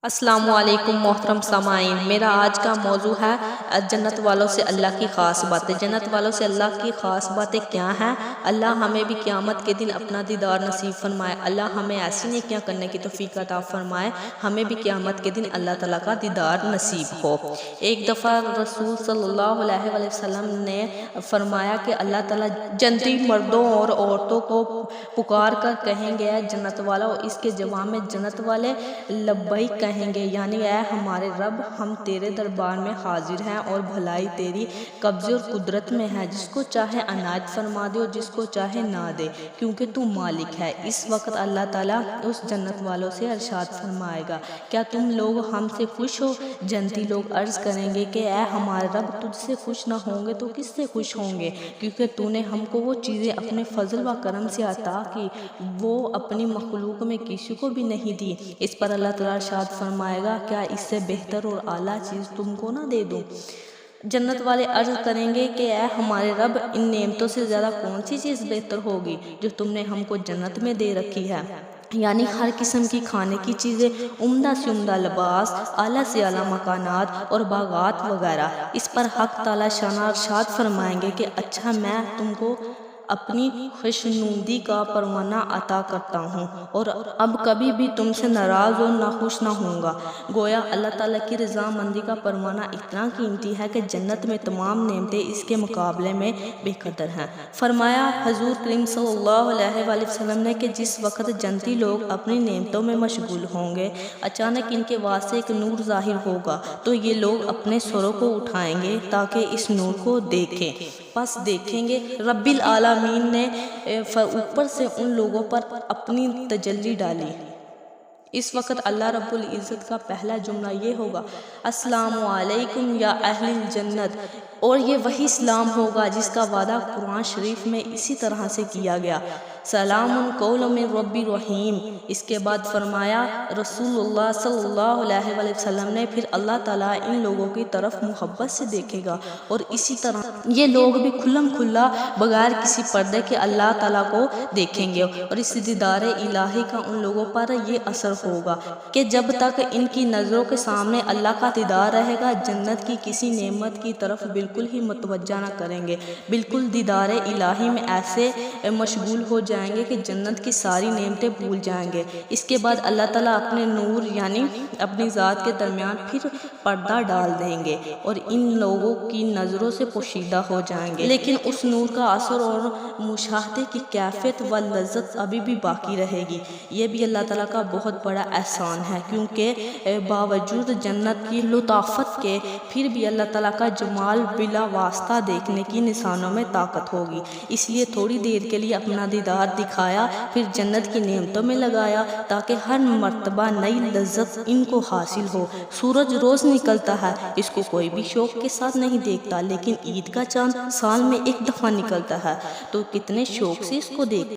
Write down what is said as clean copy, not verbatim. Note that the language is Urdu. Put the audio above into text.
السلام علیکم محترم سامعین، میرا آج کا موضوع ہے جنت والوں سے اللہ کی خاص باتیں۔ جنت والوں سے اللہ کی خاص باتیں کیا ہیں؟ اللہ ہمیں بھی قیامت کے دن اپنا دیدار نصیب فرمائے۔ اللہ ہمیں ایسی نیکیاں کرنے کی توفیق عطا فرمائے، ہمیں بھی قیامت کے دن اللہ تعالیٰ کا دیدار نصیب ہو۔ ایک دفعہ رسول صلی اللہ علیہ وسلم نے فرمایا کہ اللہ تعالیٰ جنتی مردوں اور عورتوں کو پکار کر کہیں گے، جنت والوں۔ اس کے جواب میں جنت والے لبیک کہیں گے، یعنی اے ہمارے رب، ہم تیرے دربار میں حاضر ہیں اور بھلائی تیری قبضے اور قدرت میں ہے، جس کو چاہے عنایت فرما دے اور جس کو چاہے نہ دے، کیونکہ تو مالک ہے۔ اس وقت اللہ تعالیٰ اس جنت والوں سے ارشاد فرمائے گا، کیا تم لوگ ہم سے خوش ہو؟ جنتی لوگ عرض کریں گے کہ اے ہمارے رب، تجھ سے خوش نہ ہوں گے تو کس سے خوش ہوں گے، کیونکہ تو نے ہم کو وہ چیزیں اپنے فضل و کرم سے عطا کی وہ اپنی مخلوق میں کسی کو بھی نہیں دی۔ اس پر اللہ تعالیٰ ارشاد فرمائے گا، کیا اس سے بہتر اور اعلیٰ چیز تم کو نہ دے دوں؟ جنت والے عرض کریں گے کہ اے ہمارے رب، ان نعمتوں سے زیادہ کون سی چیز بہتر ہوگی جو تم نے ہم کو جنت میں دے رکھی ہے، یعنی ہر قسم کی کھانے کی چیزیں، عمدہ سے عمدہ لباس، اعلیٰ سے اعلیٰ مکانات اور باغات وغیرہ۔ اس پر حق تعالیٰ شان ارشاد فرمائیں گے کہ اچھا، میں تم کو اپنی خوشنودی کا پروانہ عطا کرتا ہوں اور اب کبھی بھی تم سے ناراض اور ناخوش نہ ہوں گا۔ گویا اللہ تعالیٰ کی رضامندی کا پروانہ اتنا قیمتی ہے کہ جنت میں تمام نعمتیں اس کے مقابلے میں بے قدر ہیں۔ فرمایا حضور کریم صلی اللہ علیہ وآلہ وسلم نے کہ جس وقت جنتی لوگ اپنی نعمتوں میں مشغول ہوں گے، اچانک ان کے واسطے ایک نور ظاہر ہوگا تو یہ لوگ اپنے سروں کو اٹھائیں گے تاکہ اس نور کو دیکھیں۔ پس دیکھیں گے رب العالمین نے اوپر سے ان لوگوں پر اپنی تجلی ڈالی۔ اس وقت اللہ رب العزت کا پہلا جملہ یہ ہوگا، السلام علیکم یا اہل الجنت، اور یہ وہی سلام ہوگا جس کا وعدہ قرآن شریف میں اسی طرح سے کیا گیا، سلام قول من رب رحیم۔ اس کے بعد فرمایا رسول اللہ صلی اللہ علیہ وآلہ وسلم نے، پھر اللہ تعالیٰ ان لوگوں کی طرف محبت سے دیکھے گا اور اسی طرح یہ لوگ بھی کھلم کھلا بغیر کسی پردے کے اللہ تعالیٰ کو دیکھیں گے، اور اس دیدار الہی کا ان لوگوں پر یہ اثر ہوگا کہ جب تک ان کی نظروں کے سامنے اللہ کا دیدار رہے گا، جنت کی کسی نعمت کی طرف بالکل ہی متوجہ نہ کریں گے، بالکل دیدار الہی میں ایسے مشغول ہو جائیں گے کہ جنت کی ساری نعمتیں بھول جائیں گے۔ اس کے بعد اللہ تعالیٰ اپنے نور یعنی اپنی ذات کے درمیان پھر پردہ ڈال دیں گے اور ان لوگوں کی نظروں سے پوشیدہ ہو جائیں گے، لیکن اس نور کا اثر اور مشاہدے کی کیفیت و لذت ابھی بھی باقی رہے گی۔ یہ بھی اللہ تعالیٰ کا بہت بڑا احسان ہے، کیونکہ باوجود جنت کی لطافت کے پھر بھی اللہ تعالیٰ کا جمال بلا واسطہ دیکھنے کی انسانوں میں طاقت ہوگی، اس لیے تھوڑی دیر کے لیے اپنا دیدار دکھایا، پھر جنت کی نعمتوں میں لگایا تاکہ ہر مرتبہ نئی لذت ان کو حاصل ہو۔ سورج روز نکلتا ہے، اس کو کوئی بھی شوق کے ساتھ نہیں دیکھتا، لیکن عید کا چاند سال میں ایک دفعہ نکلتا ہے تو کتنے شوق سے اس کو دیکھتا ہے۔